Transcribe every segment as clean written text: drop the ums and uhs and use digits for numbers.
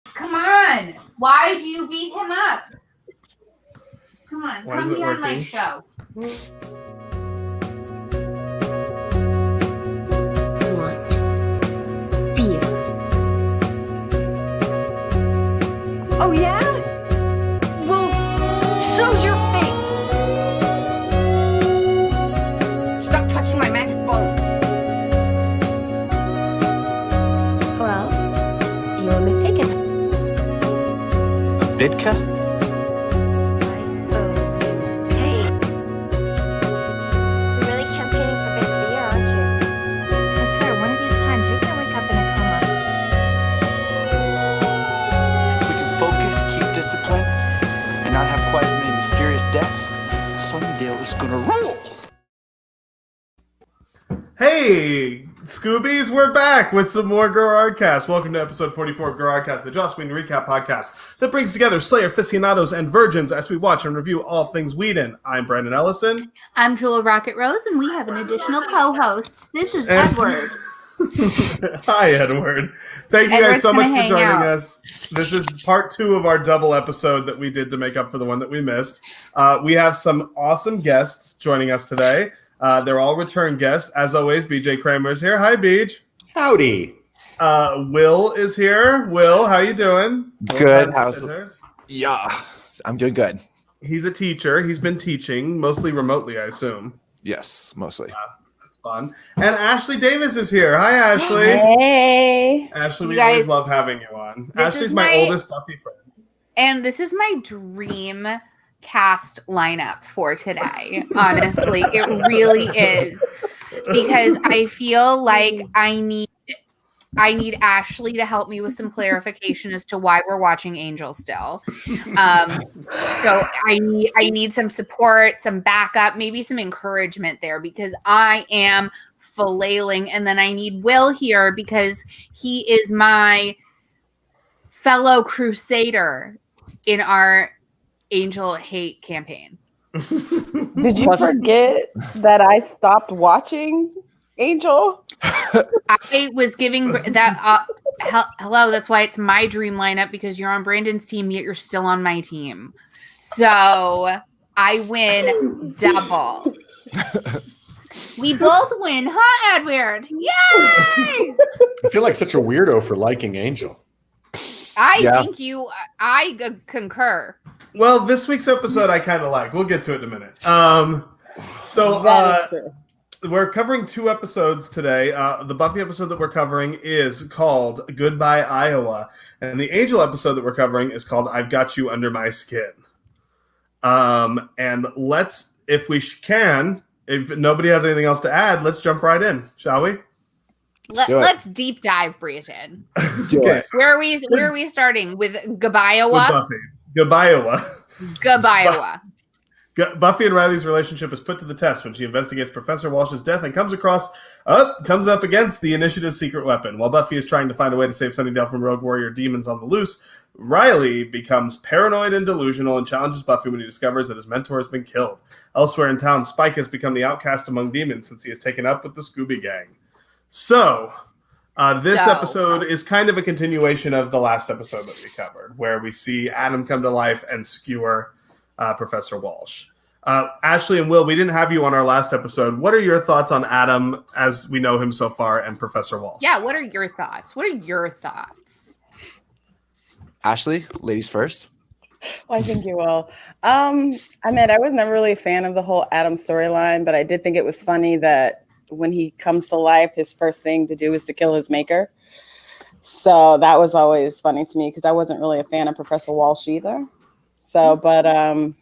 Come on. Why'd you beat him up? Come on. Why Come be on my show. Beer. Oh, yeah? Well, so's your face. Stop touching my magic bone. Well, you're mistaken. Vidka? Hey, You're really campaigning for Bitch of the Year, aren't you? I swear, one of these times you're gonna wake up in a coma. If we can focus, keep discipline, and not have quite as many mysterious deaths, Sunnydale is gonna rule! Hey, Scoobies, we're back with some more Gerardcast. Welcome to episode 44 of Gerardcast, the Joss Whedon recap podcast that brings together Slayer aficionados and virgins as we watch and review all things Whedon. I'm Brandon Ellison. I'm Jewel Rocket Rose, and we have an additional co-host. This is Edward. Hi, Edward. Thank you guys so much for joining us. This is part 2 of our double episode that we did to make up for the one that we missed. We have some awesome guests joining us today. They're all return guests. As always, BJ Kramer's here. Hi, Beej. Howdy. Will is here. Will, how you doing? Good. Yeah, I'm doing good. He's a teacher. He's been teaching, mostly remotely, I assume. Yes, mostly. That's fun. And Ashley Davis is here. Hi, Ashley. Hey. Ashley, we You guys- always love having you on. This Ashley's is my my- oldest Buffy friend. And this is my dream cast lineup for today. Honestly, it really is. Because I feel like I need Ashley to help me with some clarification as to why we're watching Angel still. So I need some support, some backup, maybe some encouragement there because I am flailing. And then I need Will here because he is my fellow crusader in our Angel hate campaign. Did you forget that I stopped watching Angel? I was giving that hello, that's why it's my dream lineup because you're on Brandon's team yet you're still on my team. So I win double. We both win, huh, Edward? Yay! I feel like such a weirdo for liking Angel. I concur. Well, this week's episode I kind of like. We'll get to it in a minute. We're covering 2 episodes today. The Buffy episode that we're covering is called Goodbye, Iowa. And the Angel episode that we're covering is called I've Got You Under My Skin. And let's, if we can, if nobody has anything else to add, let's jump right in, shall we? Let's deep dive, Brayton. Okay. Where are we starting? With Gabaiowa? With Buffy. Gabaiowa. Buffy and Riley's relationship is put to the test when she investigates Professor Walsh's death and comes up against the Initiative's secret weapon. While Buffy is trying to find a way to save Sunnydale from rogue warrior demons on the loose, Riley becomes paranoid and delusional and challenges Buffy when he discovers that his mentor has been killed. Elsewhere in town, Spike has become the outcast among demons since he has taken up with the Scooby Gang. So, this episode is kind of a continuation of the last episode that we covered, where we see Adam come to life and skewer Professor Walsh. Ashley and Will, we didn't have you on our last episode. What are your thoughts on Adam as we know him so far and Professor Walsh? Yeah, what are your thoughts? Ashley, ladies first. Well, I think you will. I was never really a fan of the whole Adam storyline, but I did think it was funny that when he comes to life, his first thing to do is to kill his maker. So that was always funny to me because I wasn't really a fan of Professor Walsh either. So, but Adam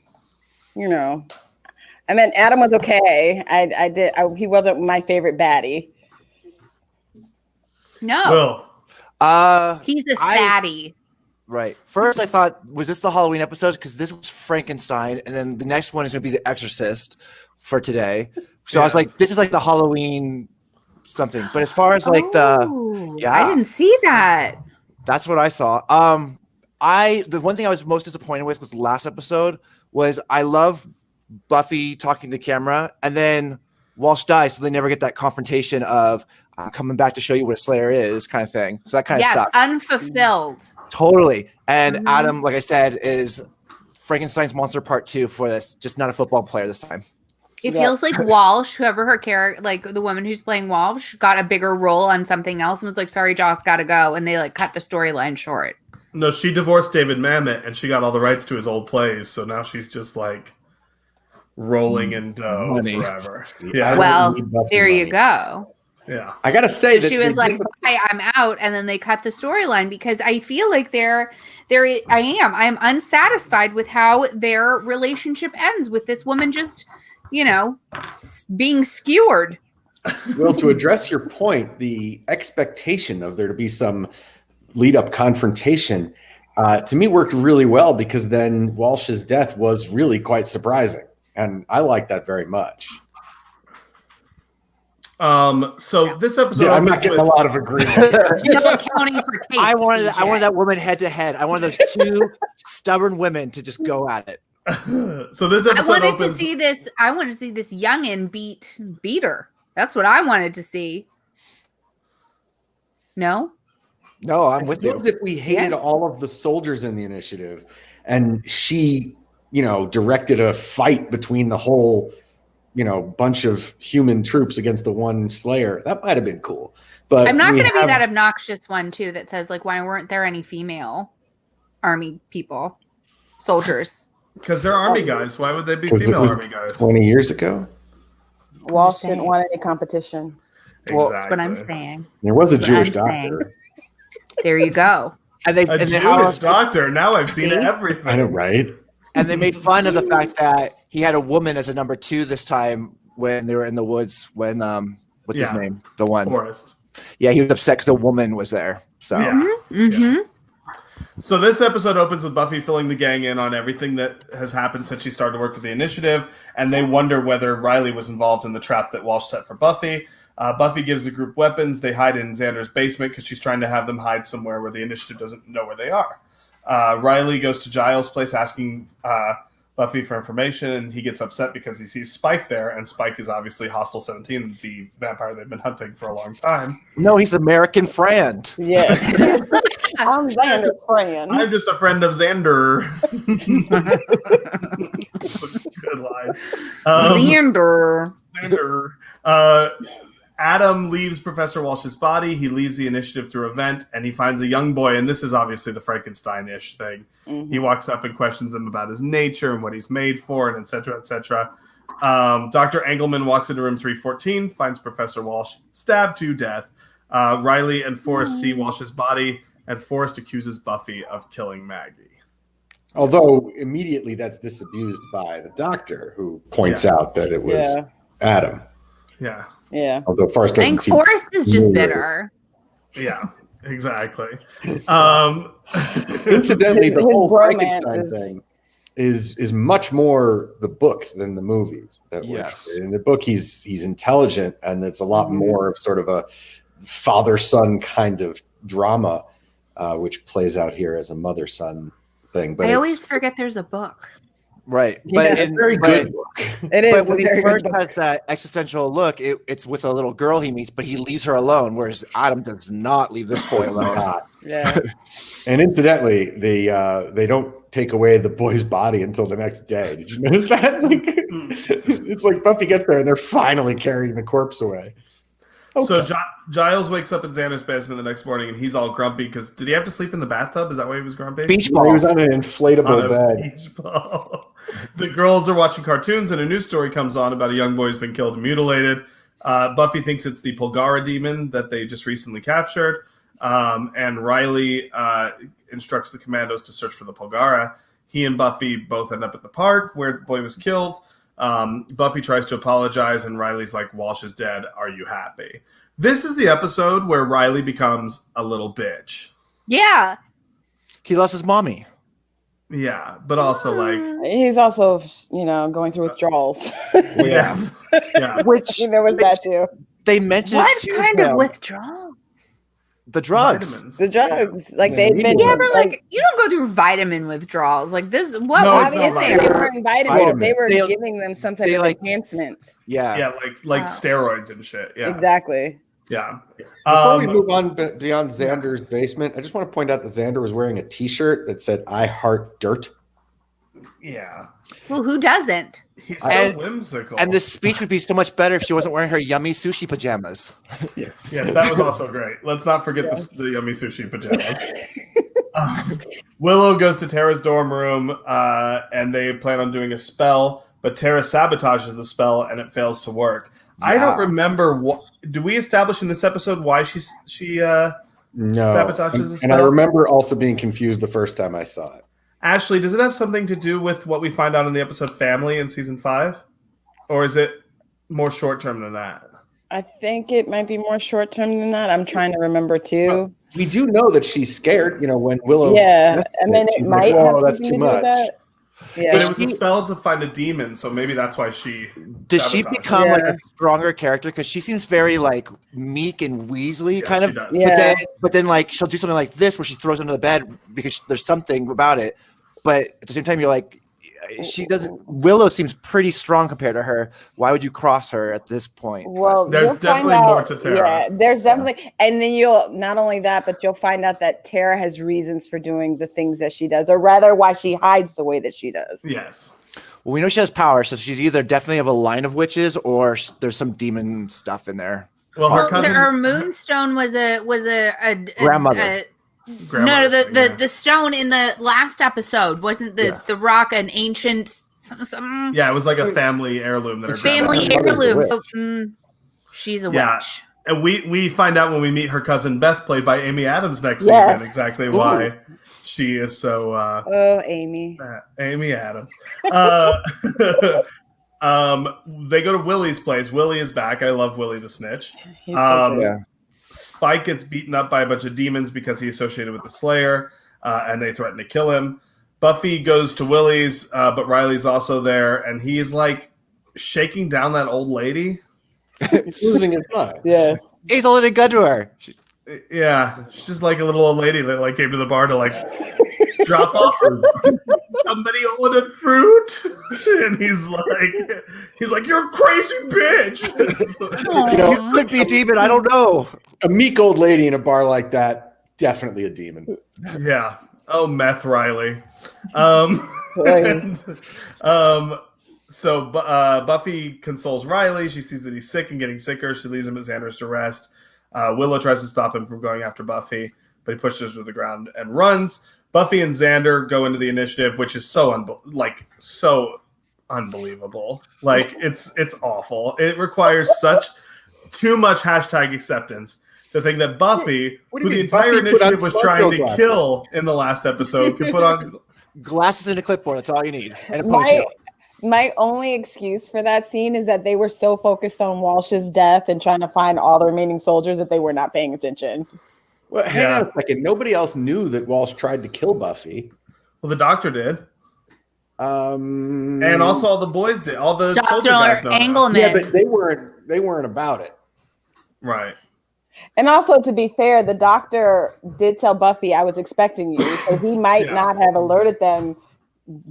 was okay. He wasn't my favorite baddie. No. Will. He's a fatty. Right. First, I thought, was this the Halloween episode? Because this was Frankenstein, and then the next one is going to be The Exorcist for today. So I was like, this is like the Halloween something. But as far as I didn't see that. That's what I saw. The one thing I was most disappointed with the last episode was I love Buffy talking to camera, and then Walsh dies, so they never get that confrontation of I'm coming back to show you what a Slayer is kind of thing. So that kind of sucked. Unfulfilled. Totally. And Adam, like I said, is Frankenstein's Monster Part 2 for this, just not a football player this time. It feels like Walsh, whoever her character, like the woman who's playing Walsh, got a bigger role on something else and was like, sorry, Joss, gotta go. And they like cut the storyline short. No, she divorced David Mamet and she got all the rights to his old plays. So now she's just like rolling in dough forever. Yeah. Well, there you go. Yeah. I got to say So she was like, bye, I'm out. And then they cut the storyline because I feel like I'm unsatisfied with how their relationship ends with this woman just, being skewered. well, to address your point, the expectation of there to be some lead up confrontation to me worked really well because then Walsh's death was really quite surprising. And I like that very much. So this episode, I'm not getting a lot of agreement. Counting for taste, I wanted that woman head to head. I wanted those two stubborn women to just go at it. So this episode I wanted to see this youngin beat her. That's what I wanted to see. No, I'm with you. If we hated all of the soldiers in the initiative, and she, directed a fight between the whole, bunch of human troops against the one Slayer, that might have been cool. But I'm not going to be that obnoxious one too that says like, why weren't there any female army people, soldiers? Because they're army guys. Why would they be female army guys? 20 years ago, Walsh didn't want any competition. Well, that's what I'm saying. There was a Jewish doctor. There you go. A Jewish doctor. Now I've seen everything. I know, right? And they made fun of the fact that he had a woman as a number 2 this time when they were in the woods. When what's his name? The one. Forrest. Yeah, he was upset because a woman was there. So. Yeah. So this episode opens with Buffy filling the gang in on everything that has happened since she started to work with the initiative, and they wonder whether Riley was involved in the trap that Walsh set for Buffy. Buffy gives the group weapons. They hide in Xander's basement because she's trying to have them hide somewhere where the initiative doesn't know where they are. Riley goes to Giles' place asking Buffy for information, and he gets upset because he sees Spike there, and Spike is obviously Hostile 17, the vampire they've been hunting for a long time. No, he's the American friend. Yes. I'm Xander's friend. I'm just a friend of Xander. Good line. Xander. Adam leaves Professor Walsh's body. He leaves the initiative through a vent, and he finds a young boy, and this is obviously the Frankenstein-ish thing. Mm-hmm. He walks up and questions him about his nature and what he's made for, and et cetera, et cetera. Dr. Engelman walks into room 314, finds Professor Walsh stabbed to death. Riley and Forrest see Walsh's body, and Forrest accuses Buffy of killing Maggie. Although immediately that's disabused by the doctor, who points out that it was Adam. Yeah. Yeah. Although Forrest doesn't. I think Forrest is just bitter. Yeah, exactly. Incidentally, the whole bromance Frankenstein thing is much more the book than the movies. In the book, he's intelligent, and it's a lot more of sort of a father-son kind of drama, which plays out here as a mother-son thing. But I always forget there's a book. Right, but it's a very good book. It is. But when he very first good has that existential look, it's with a little girl he meets, but he leaves her alone, whereas Adam does not leave this boy alone. Yeah. And incidentally, they don't take away the boy's body until the next day. Did you notice that? It's like Buffy gets there and they're finally carrying the corpse away. Okay. So Giles wakes up in Xander's basement the next morning, and he's all grumpy because did he have to sleep in the bathtub? Is that why he was grumpy? Beach No, ball. he was on an inflatable bed. Beach ball. The girls are watching cartoons, and a news story comes on about a young boy who's been killed and mutilated. Buffy thinks it's the Polgara demon that they just recently captured, and Riley instructs the commandos to search for the Polgara. He and Buffy both end up at the park where the boy was killed. Buffy tries to apologize, and Riley's like, Walsh is dead. Are you happy? This is the episode where Riley becomes a little bitch. Yeah. He lost his mommy. Yeah, but also like... He's also, going through withdrawals. Yes. Yeah. Which there was that too. They mentioned What kind of withdrawal? The drugs. Vitamins. The drugs. Like they've been. Yeah, but like you don't go through vitamin withdrawals. Like this, what No, was it's in not there? They weren't vitamins. They were They- giving them some type they of like- enhancements. Yeah. Yeah, like Wow. steroids and shit. Yeah. Exactly. Yeah. Before we move on beyond Xander's basement, I just want to point out that Xander was wearing a T-shirt that said "I heart dirt." Yeah. Well, who doesn't? He's so whimsical. And this speech would be so much better if she wasn't wearing her yummy sushi pajamas. Yes, that was also great. Let's not forget the yummy sushi pajamas. Willow goes to Tara's dorm room, and they plan on doing a spell, but Tara sabotages the spell, and it fails to work. Yeah. I don't remember what. Do we establish in this episode why she sabotages the spell? And I remember also being confused the first time I saw it. Ashley, does it have something to do with what we find out in the episode Family in season 5? Or is it more short-term than that? I think it might be more short-term than that. I'm trying to remember, too. Well, we do know that she's scared, when Willow... Yeah, and then it might have that's too much. Yeah. But it was a spell to find a demon, so maybe that's why she... Does she become like a stronger character? Because she seems very like meek and Weasley kind of. But then like she'll do something like this where she throws under the bed because there's something about it. But at the same time, you're like, she doesn't. Willow seems pretty strong compared to her. Why would you cross her at this point? Well, there's definitely more to Tara. Yeah, there's definitely, and then you'll not only that, but you'll find out that Tara has reasons for doing the things that she does, or rather, why she hides the way that she does. Yes. Well, we know she has power, so she's either definitely of a line of witches, or there's some demon stuff in there. Well, her moonstone was a grandmother. No, the stone in the last episode wasn't the rock an ancient something? Yeah, it was like a family heirloom. Family heirloom. So, she's a witch. And we find out when we meet her cousin Beth, played by Amy Adams next season, exactly why she is so. Amy. Amy Adams. They go to Willie's place. Willie is back. I love Willie the Snitch. He's so good. Spike gets beaten up by a bunch of demons because he's associated with the Slayer, and they threaten to kill him. Buffy goes to Willie's, but Riley's also there, and he's like shaking down that old lady. He's losing his mind. Yes. He's holding a gun to her. Yeah, she's just like a little old lady that like came to the bar to like drop off. Somebody ordered fruit, and he's like, "You're a crazy bitch." Could be a demon. I don't know. A meek old lady in a bar like that, definitely a demon. Yeah. Oh, meth Riley. So Buffy consoles Riley. She sees that he's sick and getting sicker. She leaves him at Xander's to rest. Willow tries to stop him from going after Buffy, but he pushes her to the ground and runs. Buffy and Xander go into the initiative, which is so unbelievable. Like it's awful. It requires too much hashtag acceptance to think that Buffy, who the entire initiative was trying to kill in the last episode, could put on glasses and a clipboard. That's all you need, and a ponytail. My only excuse for that scene is that they were so focused on Walsh's death and trying to find all the remaining soldiers that they were not paying attention. Well, hang on a second. Nobody else knew that Walsh tried to kill Buffy. Well, the doctor did. And also all the boys did. All the soldier guys know. Engelman. Yeah, but they weren't about it. Right. And also, to be fair, the doctor did tell Buffy, "I was expecting you," so he might not have alerted them,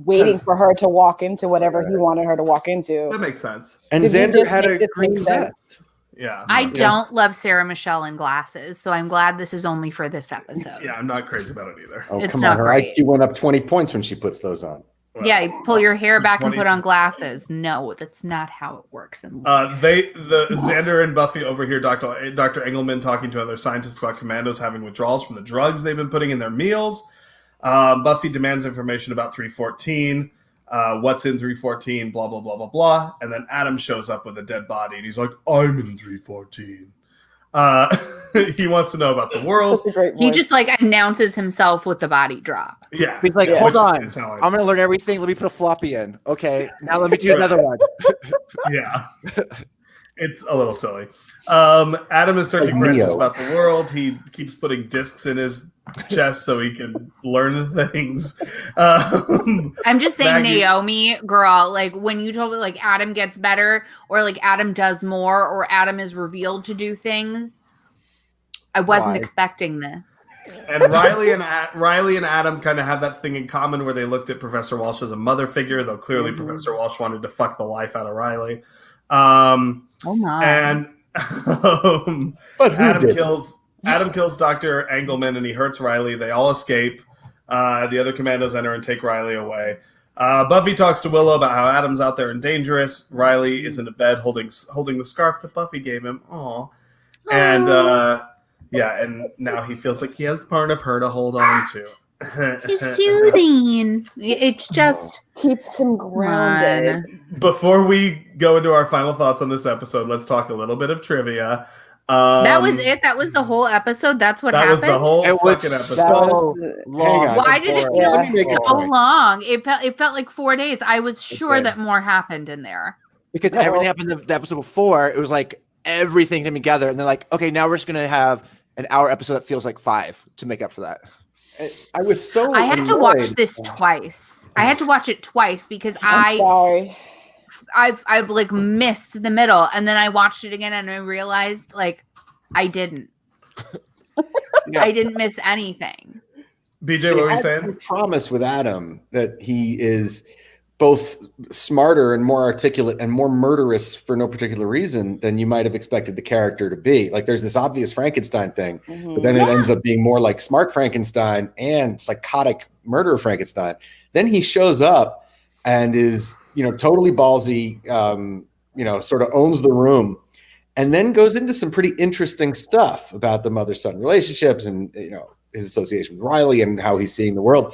waiting for her to walk into whatever he wanted her to walk into. That makes sense. And Xander had a green vest. Yeah. I don't love Sarah Michelle in glasses, so I'm glad this is only for this episode. Yeah, I'm not crazy about it either. Oh, it's come not on. Her great. IQ went up 20 points when she puts those on. Well, yeah, you pull your hair back and put on glasses. No, that's not how it works. Xander and Buffy overhear Dr. Engelman talking to other scientists about commandos having withdrawals from the drugs they've been putting in their meals. Buffy demands information about 314. What's in 314? Blah blah blah blah blah. And then Adam shows up with a dead body, and he's like, "I'm in 314." He wants to know about the world. He just like announces himself with the body drop. Yeah, he's like, "Hold on, I'm going to learn everything. Let me put a floppy in. Okay, now let me do another one." Yeah. It's a little silly. Adam is searching for answers about the world. He keeps putting discs in his chest so he can learn things. I'm just saying, Maggie, Naomi, girl, like when you told me like Adam gets better or like Adam does more or Adam is revealed to do things, I wasn't expecting this. And Riley and Adam kind of have that thing in common where they looked at Professor Walsh as a mother figure, though clearly Professor Walsh wanted to fuck the life out of Riley. Oh my! And But who Adam didn't? kills Dr. Engelman and he hurts Riley. They all escape. The other commandos enter and take Riley away. Buffy talks to Willow about how Adam's out there and dangerous. Riley is in the bed holding the scarf that Buffy gave him. Aww. And and now he feels like he has part of her to hold on to. He's soothing. It's just keeps him grounded. Before we go into our final thoughts on this episode, let's talk a little bit of trivia. That was it. That was the whole episode. That's what happened. That was the whole fucking episode. So long. Why did it feel so long? It felt like 4 days. I was sure that more happened in there. Because everything happened in the episode before. It was like everything came together, and they're like, okay, now we're just gonna have an hour episode that feels like 5 to make up for that. I was so I had to watch this twice. I had to watch it twice because I'm sorry. I've like missed the middle, and then I watched it again and I realized like I didn't. I didn't miss anything. BJ, what were you saying? Promise with Adam that he is both smarter and more articulate and more murderous for no particular reason than you might have expected the character to be. Like there's this obvious Frankenstein thing, but then it ends up being more like smart Frankenstein and psychotic murderer Frankenstein. Then he shows up and is, totally ballsy, sort of owns the room, and then goes into some pretty interesting stuff about the mother-son relationships and, his association with Riley and how he's seeing the world.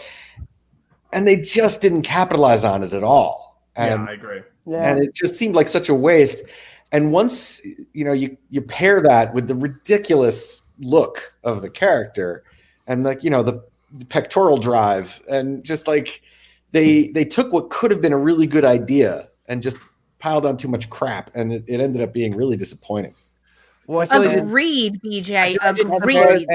And they just didn't capitalize on it at all. And, I agree. Yeah. And it just seemed like such a waste. And once, you pair that with the ridiculous look of the character and like, the pectoral drive and just like they took what could have been a really good idea and just piled on too much crap. And it ended up being really disappointing. Well, I feel Agreed, BJ. Agreed.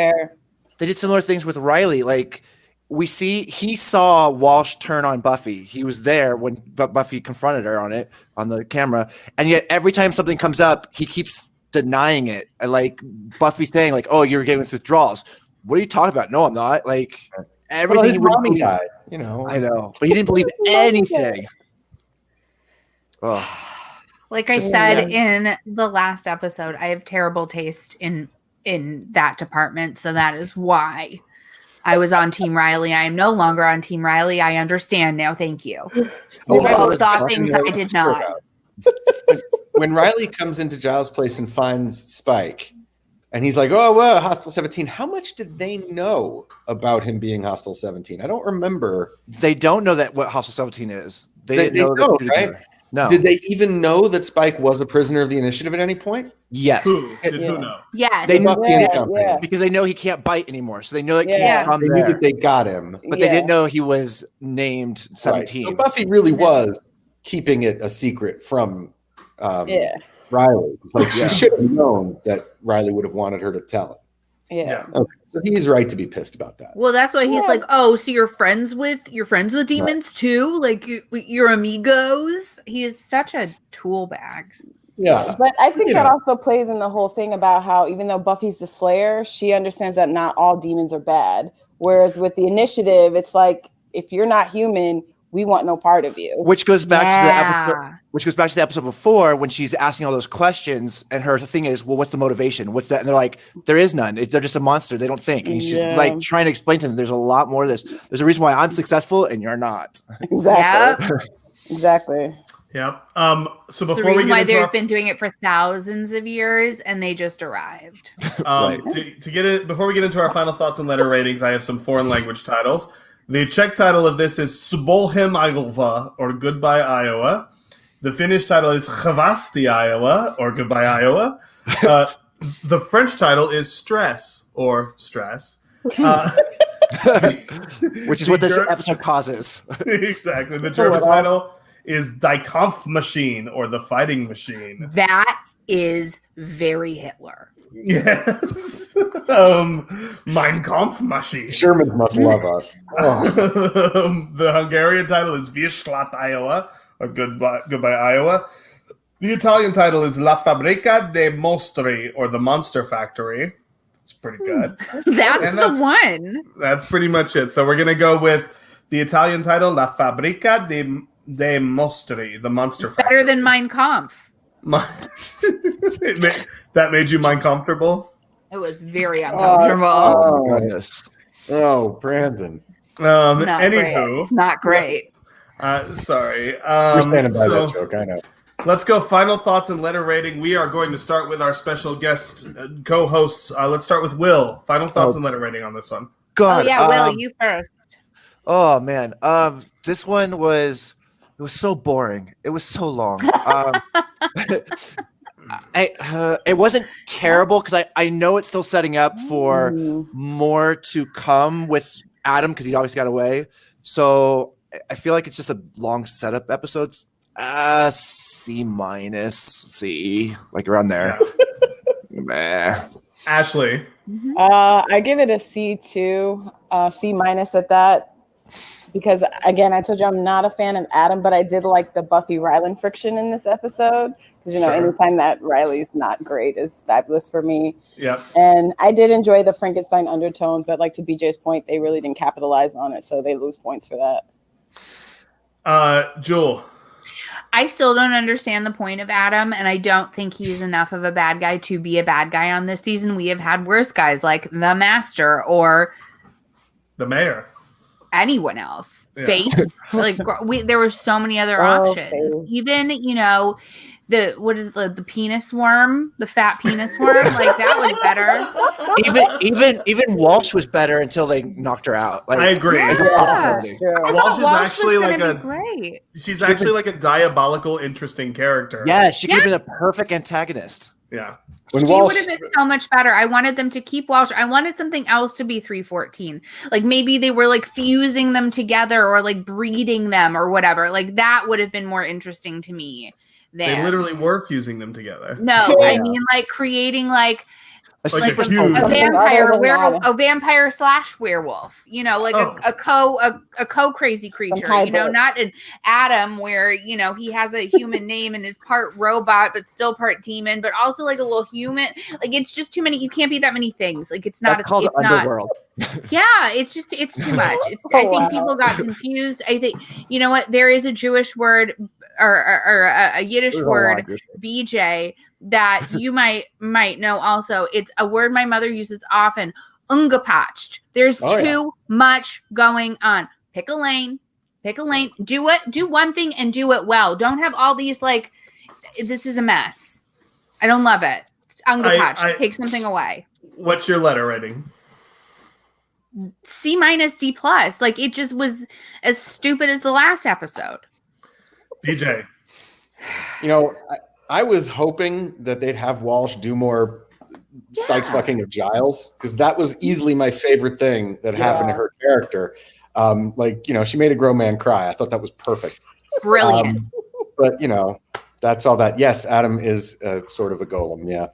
They did similar things with Riley. Like, he saw Walsh turn on Buffy. He was there when Buffy confronted her on the camera. And yet every time something comes up, he keeps denying it. And like Buffy's saying like, oh, you're getting withdrawals. What are you talking about? No, I'm not. Like everything he would believe. Died, I know, but he didn't believe anything. Like I said in the last episode, I have terrible taste in that department. So that is why I was on Team Riley. I am no longer on Team Riley. I understand now. Thank you. I saw things I did not. When Riley comes into Giles' place and finds Spike, and he's like, oh, well, Hostile 17. How much did they know about him being Hostile 17? I don't remember. They don't know what Hostile 17 is. They didn't know that, right? No. Did they even know that Spike was a prisoner of the Initiative at any point? Yes. Who know? Yes. They know because they know he can't bite anymore. So they know that came from they there. knew that they got him. But they didn't know he was named 17. Right. So Buffy really was keeping it a secret from Riley. Like she should have known that Riley would have wanted her to tell him. Yeah. Okay. So he's right to be pissed about that. Well, that's why he's like, oh, so you're friends with demons too? Like you're amigos? He is such a tool bag. Yeah. But I think that also plays in the whole thing about how even though Buffy's the Slayer, she understands that not all demons are bad. Whereas with the Initiative, it's like, if you're not human, we want no part of you. Which goes back to the episode before when she's asking all those questions, and her thing is, well, what's the motivation? What's that? And they're like, there is none. They're just a monster. They don't think. And he's just like trying to explain to them, there's a lot more to this. There's a reason why I'm successful and you're not. Exactly. Exactly. Yep. So before the reason we get why into they've been doing it for thousands of years, and they just arrived. Before we get into our final thoughts and letter ratings, I have some foreign language titles. The Czech title of this is Subolhem Iowa, or Goodbye Iowa. The Finnish title is Chvasti Iowa, or Goodbye Iowa. The French title is Stress, or Stress. Which is what this episode causes. Exactly. The German title is Die Kampfmaschine, or The Fighting Machine. That is very Hitler. Yes. Mein Kampfmaschine. Shermans must love us. The Hungarian title is Vierschlat Iowa, or Goodbye Iowa. The Italian title is La Fabbrica dei Mostri, or The Monster Factory. It's pretty good. That's the one. That's pretty much it. So we're going to go with the Italian title, La Fabbrica dei Mostri, The Monster Factory. Better than Mein Kampf. That made you mind comfortable? It was very uncomfortable. Oh my goodness. Oh, Brandon. Not Anywho. great. Not great. Sorry. We're standing by that joke, I know. Let's go. Final thoughts and letter rating. We are going to start with our special guest co-hosts. Let's start with Will. Final thoughts and letter rating on this one. God. Will, you first. Oh man. This one was so boring. It was so long. It wasn't terrible because I know it's still setting up for more to come with Adam because he obviously got away. So I feel like it's just a long setup episodes. C-, C, like around there. Yeah. Ashley. I give it a C2, C- at that. Because again, I told you I'm not a fan of Adam, but I did like the Buffy Rylan friction in this episode. Because anytime that Riley's not great is fabulous for me. Yeah. And I did enjoy the Frankenstein undertones, but like to BJ's point, they really didn't capitalize on it, so they lose points for that. Jewel. I still don't understand the point of Adam, and I don't think he's enough of a bad guy to be a bad guy on this season. We have had worse guys like the Master or the Mayor. Anyone else. Yeah. Faith. There were so many other options. Faith. Even, the penis worm, the fat penis worm, like that was better. Even Walsh was better until they knocked her out. Like, I agree. Yeah. Walsh is actually great. She's actually like a diabolical, interesting character. Yeah, she could have been a perfect antagonist. Yeah. She would have been so much better. I wanted them to keep Walsh. I wanted something else to be 314. Like maybe they were like fusing them together or like breeding them or whatever. Like that would have been more interesting to me. They literally were fusing them together. No, I mean like creating like a vampire / werewolf, a co-crazy creature, not an Adam where, he has a human name and is part robot, but still part demon, but also like a little human. Like it's just too many. You can't be that many things. Like it's not, called it's the not. Underworld. Yeah. It's too much. I think people got confused. I think, you know what? There is a Jewish word or a Yiddish word, BJ, that you might know also. It's a word my mother uses often, ungepatched. There's too much going on. Pick a lane. Do one thing and do it well. Don't have all these like, this is a mess. I don't love it. Ungepatched. Take something away. What's your letter rating? C- D+. Like it just was as stupid as the last episode. BJ. I was hoping that they'd have Walsh do more psych fucking of Giles, because that was easily my favorite thing that happened to her character. She made a grown man cry. I thought that was perfect. Brilliant. But that's all that. Yes, Adam is sort of a golem. Yeah.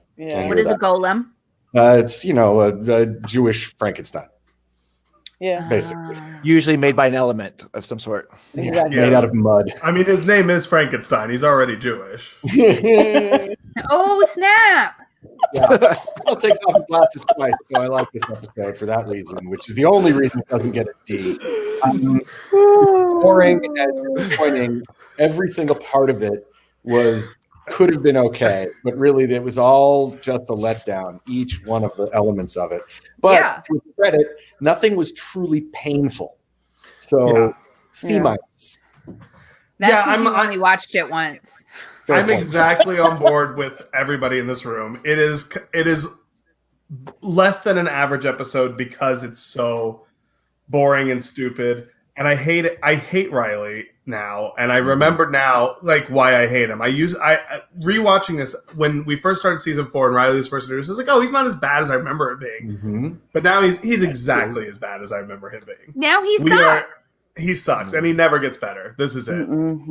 What is a golem? It's a Jewish Frankenstein. Yeah. Basically. Usually made by an element of some sort. Exactly. Made out of mud. I mean, his name is Frankenstein. He's already Jewish. Oh, snap. Yeah. I'll take off his glasses twice, so I like this episode for that reason, which is the only reason it doesn't get a D. Boring and disappointing. Every single part of it could have been okay, but really it was all just a letdown, each one of the elements of it. But to his credit, nothing was truly painful. So C-. That's because you only watched it once. I'm exactly on board with everybody in this room. It is less than an average episode because it's so boring and stupid. And I hate it. I hate Riley now, and I remember now like why I hate him. I rewatching this when we first started season 4 and Riley was first introduced. I was like, oh, he's not as bad as I remember it being. Mm-hmm. But now he's exactly as bad as I remember him being. Now he sucks, and he never gets better. This is it.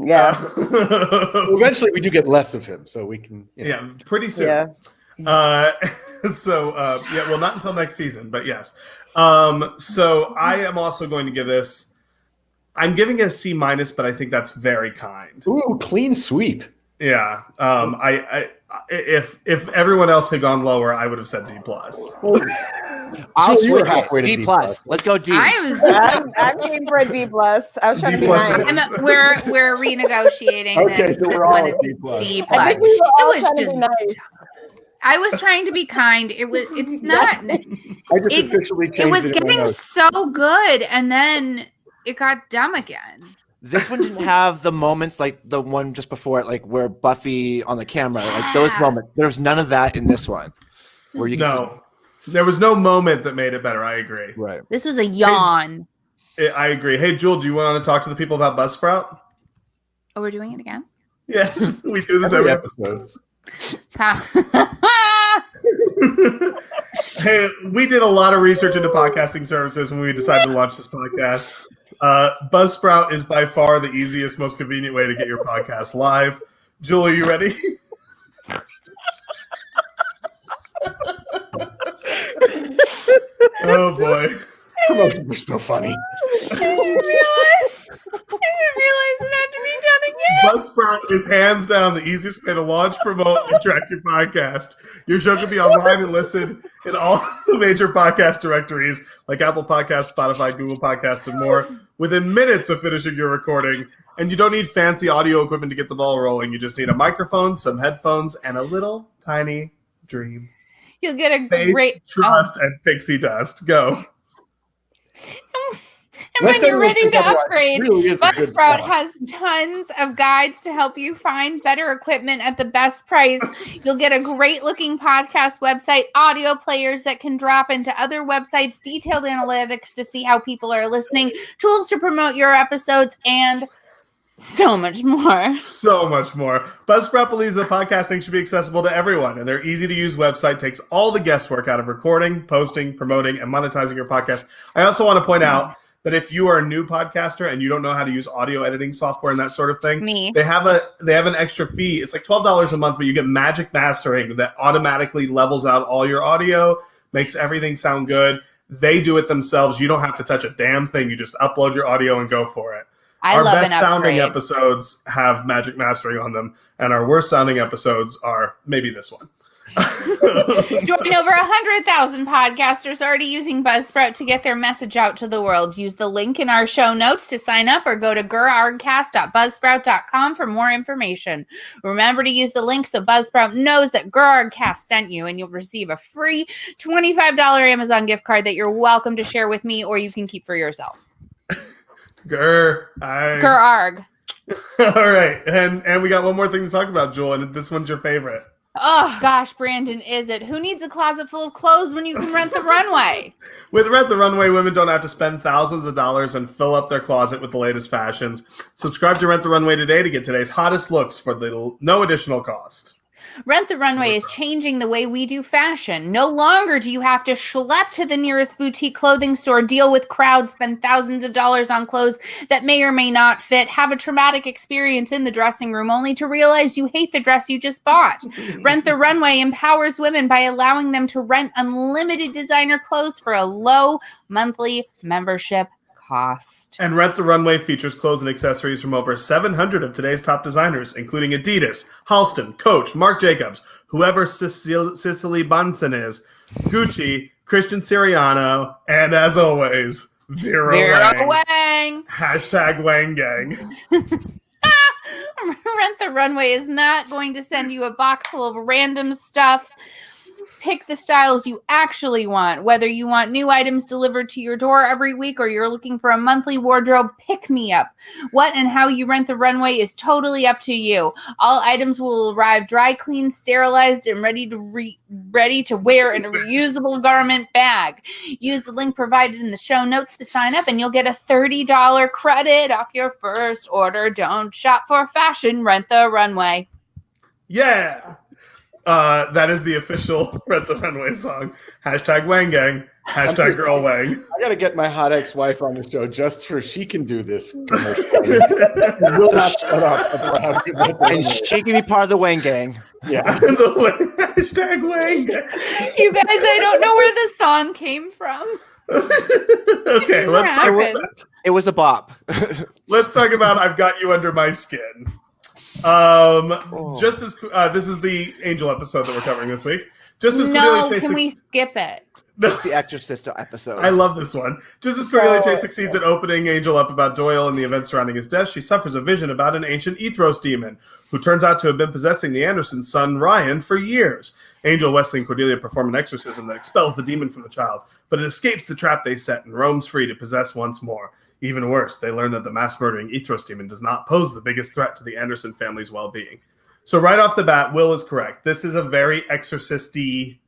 Yeah. Eventually, we do get less of him, so we can. Yeah, pretty soon. Yeah. Well, not until next season, but yes. So I am also going to give this. I'm giving it a C-, but I think that's very kind. Ooh, clean sweep. Yeah. If everyone else had gone lower, I would have said D+. I'll Jill, you were switch halfway it. to D D+. plus. Let's go D. I'm aiming for a D plus. I was trying to be D plus. nice. We're renegotiating Okay, this. so This we're all one at is D plus. D I plus. think we were all was trying to just- be nice. I was trying to be kind. It's not. I just officially changed It was in my getting notes. so good, and then it got dumb again. This one didn't have the moments like the one just before it, like where Buffy on the camera, like those Yeah. moments. There's none of that in this one. Where you No, there was no moment that made it better. I agree. right. This was a yawn. I agree. Hey, Jewel, do you want to talk to the people about Buzzsprout? Oh, we're doing it again? Yes, we do this every episode. Hey, we did a lot of research into podcasting services when we decided to launch this podcast. Buzzsprout is by far the easiest, most convenient way to get your podcast live. Jewel, are you ready? Oh boy. Promotions are so funny. I didn't realize it had to be done again. Buzzsprout is hands down the easiest way to launch, promote, and track your podcast. Your show can be online and listed in all the major podcast directories like Apple Podcasts, Spotify, Google Podcasts, and more within minutes of finishing your recording. And you don't need fancy audio equipment to get the ball rolling. You just need a microphone, some headphones, and a little tiny dream. You'll get a Faith, great trust, and pixie dust. Go. And when you're ready to Otherwise, upgrade, really is a good Buzzsprout boss. has tons of guides to help you find better equipment at the best price. You'll get a great looking podcast website, audio players that can drop into other websites, detailed analytics to see how people are listening, tools to promote your episodes, and so much more. So much more. Buzzsprout believes that podcasting should be accessible to everyone, and their easy-to-use website takes all the guesswork out of recording, posting, promoting, and monetizing your podcast. I also want to point out that if you are a new podcaster and you don't know how to use audio editing software and that sort of thing, they have an extra fee. It's like $12 a month, but you get Magic Mastering that automatically levels out all your audio, makes everything sound good. They do it themselves. You don't have to touch a damn thing. You just upload your audio and go for it. I Our love best an sounding upgrade. episodes have Magic Mastering on them, and our worst sounding episodes are maybe this one. Join over 100,000 podcasters already using Buzzsprout to get their message out to the world. Use the link in our show notes to sign up or go to gurargcast.buzzsprout.com for more information. Remember to use the link so Buzzsprout knows that Gurargcast sent you, and you'll receive a free $25 Amazon gift card that you're welcome to share with me, or you can keep for yourself. Gurarg. All right, and we got one more thing to talk about, Joel, and this one's your favorite. Oh, gosh, Brandon, is it? Who needs a closet full of clothes when you can rent the runway? With Rent the Runway, women don't have to spend thousands of dollars and fill up their closet with the latest fashions. Subscribe to Rent the Runway today to get today's hottest looks for no additional cost. Rent the Runway is changing the way we do fashion. No longer do you have to schlep to the nearest boutique clothing store, deal with crowds, spend thousands of dollars on clothes that may or may not fit, have a traumatic experience in the dressing room only to realize you hate the dress you just bought. Rent the Runway empowers women by allowing them to rent unlimited designer clothes for a low monthly membership cost. And Rent the Runway features clothes and accessories from over 700 of today's top designers, including Adidas, Halston, Coach, Marc Jacobs, whoever Cicely Bunsen is, Gucci, Christian Siriano, and as always, Vera Wang. Hashtag Wang Gang. Rent the Runway is not going to send you a box full of random stuff. Pick the styles you actually want. Whether you want new items delivered to your door every week or you're looking for a monthly wardrobe pick-me-up. What and how you rent the runway is totally up to you. All items will arrive dry cleaned, sterilized, and ready to wear in a reusable garment bag. Use the link provided in the show notes to sign up, and you'll get a $30 credit off your first order. Don't shop for fashion. Rent the Runway. Yeah. That is the official Rent the Runway song. Hashtag Wang Gang. Hashtag Girl Wang. I gotta get my hot ex-wife on the show just for she can do this commercial. We'll not shut up. And she can be part of the Wang Gang. Yeah. Hashtag Wang Gang. You guys, I don't know where the song came from. Okay, let's talk about, It was a bop. let's talk about I've Got You Under My Skin. Just as this is the Angel episode that we're covering this week. Just as No, Cordelia Chase can we skip it? It's the Exorcist episode. I love this one. Just as Cordelia Chase succeeds at opening Angel up about Doyle and the events surrounding his death, she suffers a vision about an ancient Ethros demon who turns out to have been possessing the Andersons' son Ryan for years. Angel, Wesley, and Cordelia perform an exorcism that expels the demon from the child, but it escapes the trap they set and roams free to possess once more. Even worse, they learn that the mass-murdering Ethros demon does not pose the biggest threat to the Anderson family's well-being. So right off the bat, Will is correct. This is a very exorcist-y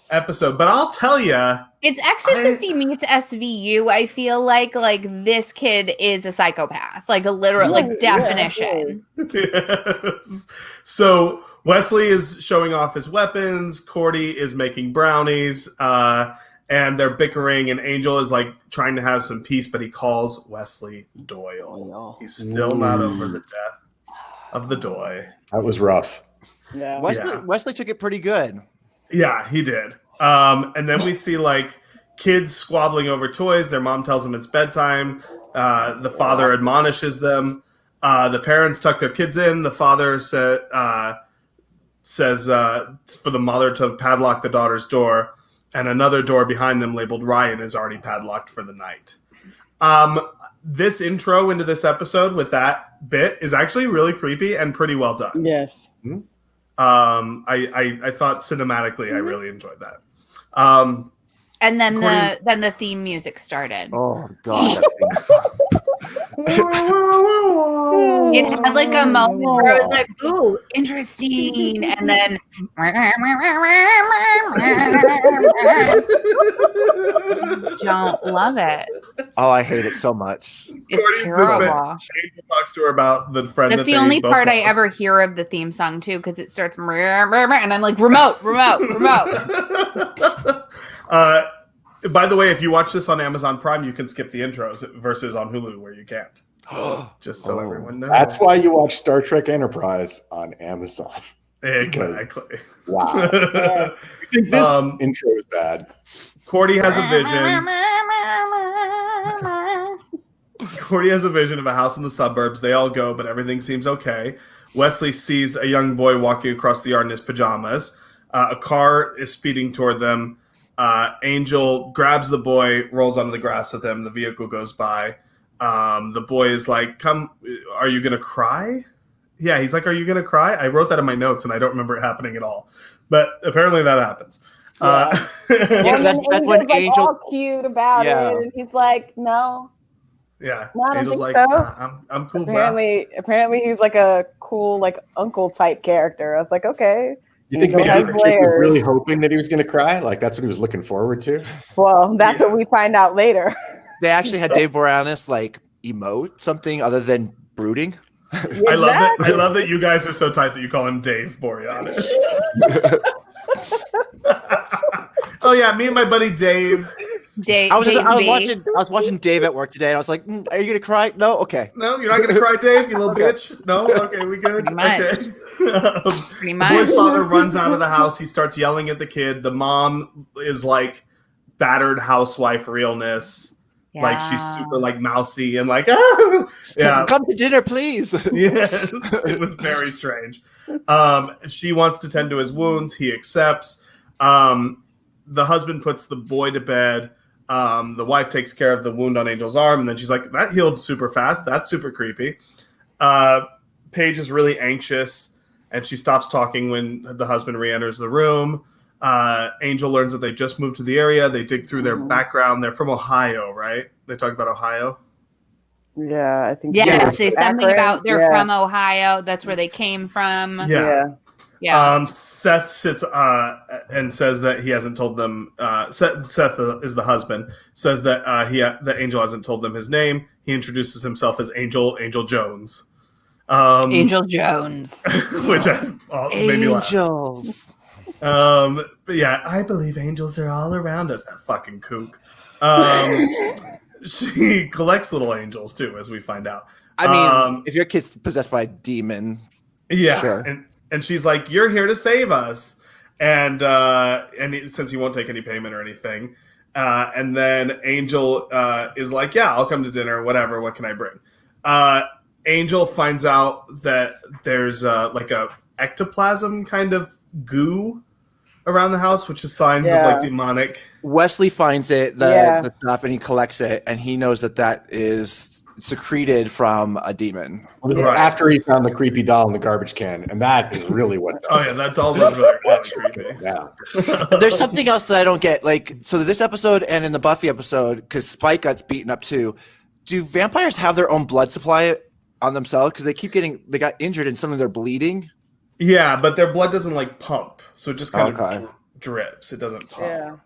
episode, but I'll tell you, it's Exorcist-y meets SVU. I feel like this kid is a psychopath, like a literal definition. Yes. So Wesley is showing off his weapons. Cordy is making brownies, and they're bickering. And Angel is like trying to have some peace, but he calls Wesley Doyle. He's still not over the death of the Doy. That was rough. Yeah. Wesley took it pretty good. Yeah, he did. And then we see like kids squabbling over toys. Their mom tells them it's bedtime. The father admonishes them. The parents tuck their kids in. The father says for the mother to padlock the daughter's door. And another door behind them labeled Ryan is already padlocked for the night. This intro into this episode with that bit is actually really creepy and pretty well done. Yes. Mm-hmm. I thought cinematically I really enjoyed that. And then the theme music started. Oh God, It had like a moment where I was like, "Ooh, interesting," and then don't love it. Oh, I hate it so much. It's terrible. Angel talks to her about the friend. That's the only part I ever hear of the theme song too, because it starts and I'm like, remote. By the way, if you watch this on Amazon Prime, you can skip the intros versus on Hulu where you can't. Just so everyone knows. That's why you watch Star Trek Enterprise on Amazon. Exactly. Wow. You think this intro is bad? Cordy has a vision. Cordy has a vision of a house in the suburbs. They all go, but everything seems okay. Wesley sees a young boy walking across the yard in his pajamas. A car is speeding toward them. Angel grabs the boy, rolls onto the grass with him. The vehicle goes by. The boy is like, "Come, are you gonna cry?" Yeah, he's like, "Are you gonna cry?" I wrote that in my notes, and I don't remember it happening at all. But apparently that happens. Yeah. That's when like, Angel all cute about it, and he's like, "No." Yeah, No, I don't Angel's think like, so. "Nah, I'm cool, Apparently, he's like a cool, like uncle type character. I was like, okay. You think Angel maybe has he was layers. really hoping that he was going to cry? Like that's what he was looking forward to? Well, that's what we find out later. They actually had Dave Boreanaz like emote something other than brooding. I love that you guys are so tight that you call him Dave Boreanaz. Oh yeah, me and my buddy Dave. I was watching Dave at work today, and I was like, "Are you gonna cry? No, okay. No, you're not gonna cry, Dave. You little bitch. No, okay, we good. Pretty much. Okay. Pretty The much. boy's father runs out of the house. He starts yelling at the kid. The mom is like battered housewife realness. Yeah. Like she's super like mousy and like, ah! Yeah. Come to dinner, please." Yes, it was very strange. She wants to tend to his wounds. He accepts. The husband puts the boy to bed. The wife takes care of the wound on Angel's arm, and then she's like, "That healed super fast. That's super creepy." Paige is really anxious, and she stops talking when the husband re-enters the room. Angel learns that they just moved to the area. They dig through their background. They're from Ohio, right? They talk about Ohio. Yeah, I think. Yes, it's something Akron? about they're Yeah. from Ohio. That's where they came from. Yeah. Yeah. Seth sits and says that he hasn't told them. Seth is the husband. Says that that Angel hasn't told them his name. He introduces himself as Angel Jones. Angel Jones, which made me laugh. Angels. But yeah, I believe angels are all around us. That fucking kook. She collects little angels too, as we find out. I mean, if your kid's possessed by a demon, yeah, sure. And she's like, "You're here to save us," and since he won't take any payment or anything, and then Angel is like, "Yeah, I'll come to dinner. Whatever. What can I bring?" Angel finds out that there's like a ectoplasm kind of goo around the house, which is signs of like demonic. Wesley finds it, the stuff, and he collects it, and he knows that is secreted from a demon. After he found the creepy doll in the garbage can, and that is really what. Oh yeah, that doll was really creepy. Yeah. There's something else that I don't get. Like, so this episode and in the Buffy episode, because Spike got beaten up too. Do vampires have their own blood supply on themselves? Because they got injured and suddenly they're bleeding. Yeah, but their blood doesn't like pump, so it just kind of drips. It doesn't pump,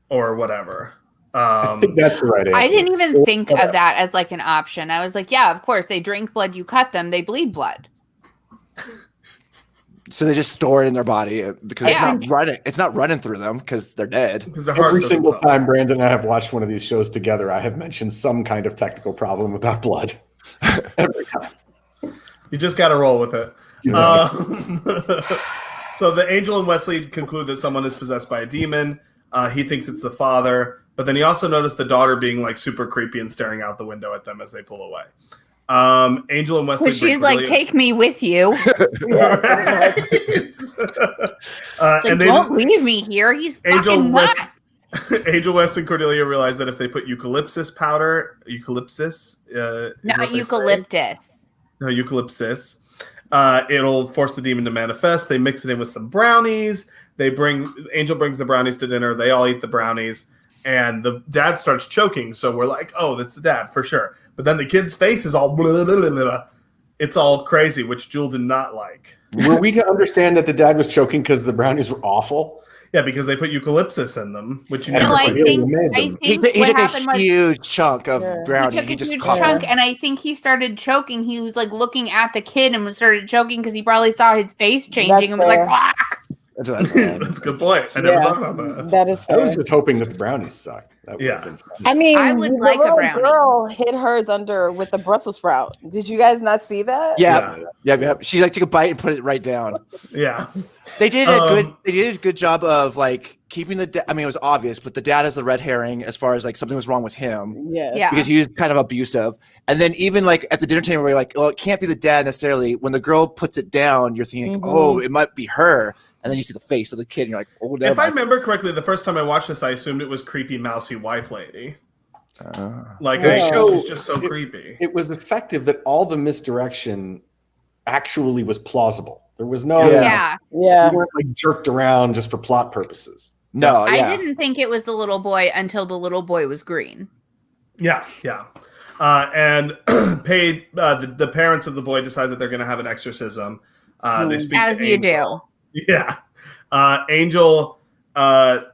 or whatever. I think that's the right answer. I didn't even think of that as like an option. I was like, yeah, of course, they drink blood, you cut them, they bleed blood. So they just store it in their body because it's not running through them because they're dead. Every single time Brandon and I have watched one of these shows together, I have mentioned some kind of technical problem about blood. Every time. You just got to roll with it. So the Angel and Wesley conclude that someone is possessed by a demon. He thinks it's the father, but then he also noticed the daughter being like super creepy and staring out the window at them as they pull away. Angel and Wesley. She's like, "Take me with you." And don't leave me here. He's fucking nuts. Angel, West, and Cordelia realize that if they put eucalyptus, not eucalyptus. No, eucalyptus. It'll force the demon to manifest. They mix it in with some brownies. Angel brings the brownies to dinner. They all eat the brownies. And the dad starts choking. So we're like, oh, that's the dad for sure. But then the kid's face is all blah, blah, blah, blah. It's all crazy, which Jewel did not like. Were we to understand that the dad was choking because the brownies were awful? Yeah, because they put eucalyptus in them, which you never put. He took a huge chunk of brownie. He took a huge chunk, and I think he started choking. He was like looking at the kid and started choking because he probably saw his face changing and was like, "Wah!" That's a good point. I never thought about that. That is fair. I was just hoping that the brownies sucked. I mean, I would like a brownie. Girl hid hers under with the Brussels sprout. Did you guys not see that? Yeah. She like took a bite and put it right down. Yeah. They did a good job of like keeping the. I mean, it was obvious, but the dad is the red herring as far as like something was wrong with him. Yeah. Because he was kind of abusive, and then even like at the dinner table, we're like, well, it can't be the dad necessarily. When the girl puts it down, you're thinking, oh, it might be her. And then you see the face of the kid, and you're like, "Oh, if I remember correctly, the first time I watched this, I assumed it was creepy, mousy wife lady. She's just so creepy. It was effective that all the misdirection actually was plausible. There was no, you weren't like jerked around just for plot purposes. No, I didn't think it was the little boy until the little boy was green. Yeah. And the parents of the boy decide that they're going to have an exorcism. They speak as to you Angel. do. Yeah. Angel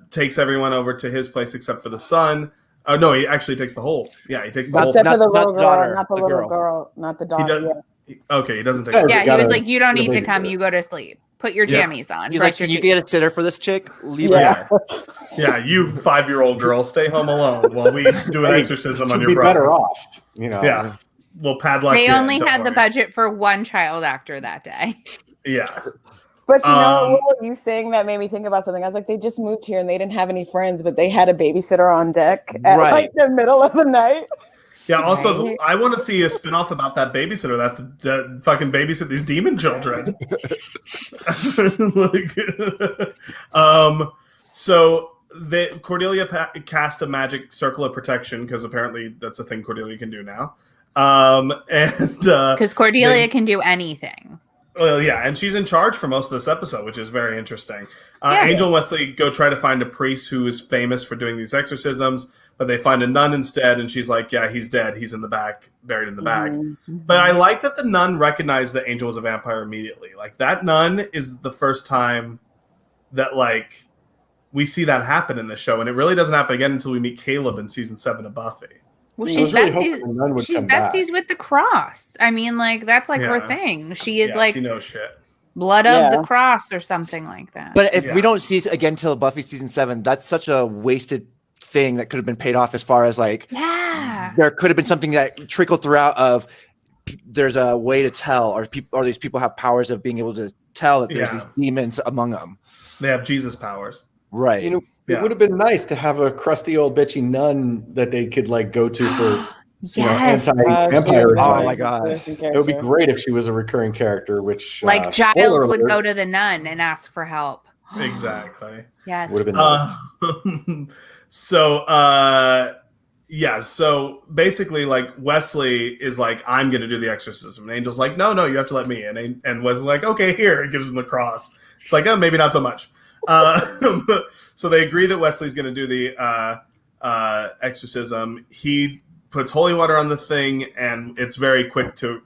takes everyone over to his place except for the son. Oh, no, he actually takes the whole. Yeah, he takes the whole. Except for the little girl, not the little girl, not the daughter. Okay, he doesn't take he was like, you don't need to come. You go to sleep. Put your jammies on. He's like, you get a sitter for this chick? Leave her there. Yeah, you 5-year-old girl, stay home alone while we do an exorcism on your brother. Better off, Yeah, we'll padlock. They only had the budget for one child actor that day. Yeah. But you know, you saying that made me think about something. I was like, they just moved here and they didn't have any friends, but they had a babysitter on deck at like the middle of the night. Yeah, also, I want to see a spinoff about that babysitter. That's the fucking babysit these demon children. So Cordelia cast a magic circle of protection because apparently that's a thing Cordelia can do now. Because Cordelia can do anything. Well, yeah, and she's in charge for most of this episode, which is very interesting. Angel and Wesley go try to find a priest who is famous for doing these exorcisms, but they find a nun instead, and she's like, yeah, he's dead. He's in the back, buried in the back. Mm-hmm. But I like that the nun recognized that Angel was a vampire immediately. Like, that nun is the first time that, like, we see that happen in the show, and it really doesn't happen again until we meet Caleb in season 7 of Buffy. Well, she's besties with the cross. I mean, like, that's like her thing. She is like, she knows shit. Blood of the cross or something like that. But if we don't see it again until Buffy season 7, that's such a wasted thing that could have been paid off as far as like, there could have been something that trickled throughout of there's a way to tell, or these people have powers of being able to tell that there's these demons among them. They have Jesus powers. Right. You know, it would have been nice to have a crusty old bitchy nun that they could like go to for anti-vampire. Oh my god, it would be great if she was a recurring character. Which like Giles would go to the nun and ask for help. Exactly. Yes. Would have been nice. So basically, like, Wesley is like, I'm going to do the exorcism. And Angel's like, no, you have to let me in. And Wesley's like, okay, here. He gives him the cross. It's like, oh, maybe not so much. So they agree that Wesley's going to do the exorcism. He puts holy water on the thing, and we're very quick to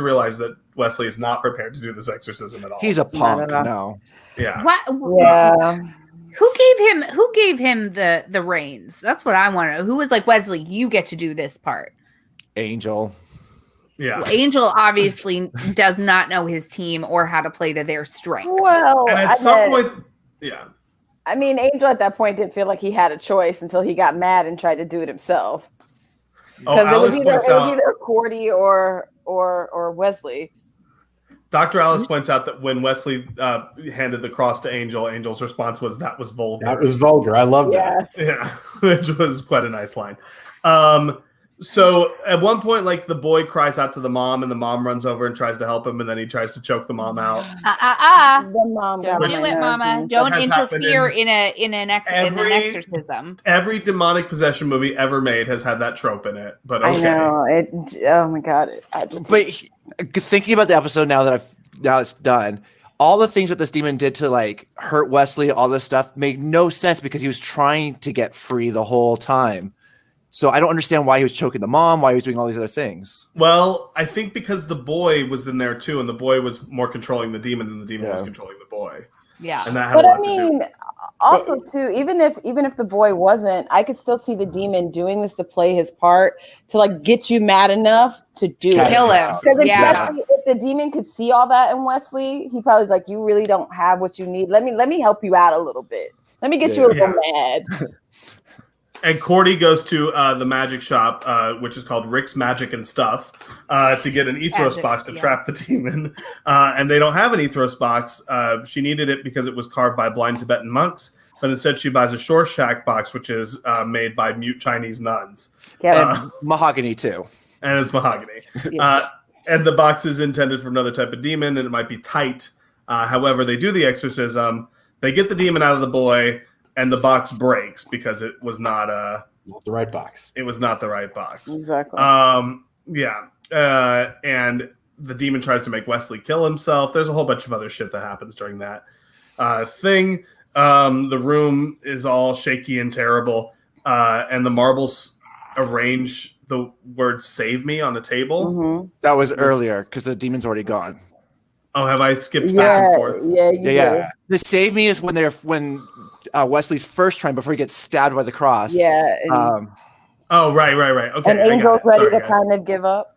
realize that Wesley is not prepared to do this exorcism at all. He's a punk. No. Yeah. What? Yeah. Who gave him the reins? That's what I want to know. Who was like, Wesley, you get to do this part? Angel. Yeah. Well, Angel obviously does not know his team or how to play to their strengths. Well, And at some point, yeah. I mean, Angel at that point didn't feel like he had a choice until he got mad and tried to do it himself. Because it was either Cordy or Wesley. Dr. Alice points out that when Wesley handed the cross to Angel, Angel's response was, "That was vulgar." That was vulgar. I love that. Yeah, which was quite a nice line. So at one point, like, the boy cries out to the mom, and the mom runs over and tries to help him, and then he tries to choke the mom out. The mom Don't do it, Mama. Don't interfere in an exorcism. Every demonic possession movie ever made has had that trope in it. But okay. I know it. Oh my god! Because thinking about the episode now it's done, all the things that this demon did to like hurt Wesley, all this stuff made no sense because he was trying to get free the whole time. So I don't understand why he was choking the mom, why he was doing all these other things. Well, I think because the boy was in there too, and the boy was more controlling the demon than the demon was controlling the boy. Yeah, and that had a lot to do. Also, too, even if the boy wasn't, I could still see the demon doing this to play his part, to like get you mad enough to kill him. Because especially if the demon could see all that in Wesley, he probably was like, "You really don't have what you need. Let me help you out a little bit. Let me get you a little mad." And Cordy goes to the magic shop, which is called Rick's Magic and Stuff, to get an Ethos box to trap the demon. And they don't have an Ethos box. She needed it because it was carved by blind Tibetan monks. But instead she buys a Shorshak box, which is made by mute Chinese nuns. Yeah, and mahogany too. And it's mahogany. And the box is intended for another type of demon, and it might be tight. However, they do the exorcism. They get the demon out of the boy, and the box breaks because it was not the right box. It was not the right box. Exactly. And the demon tries to make Wesley kill himself. There's a whole bunch of other shit that happens during that thing. The room is all shaky and terrible, and the marbles arrange the word "save me" on the table. Mm-hmm. That was earlier because the demon's already gone. Oh, have I skipped back and forth? Yeah. The save me is when Wesley's first trying before he gets stabbed by the cross. Yeah. Right. Okay. And Angel's ready to kind of give up.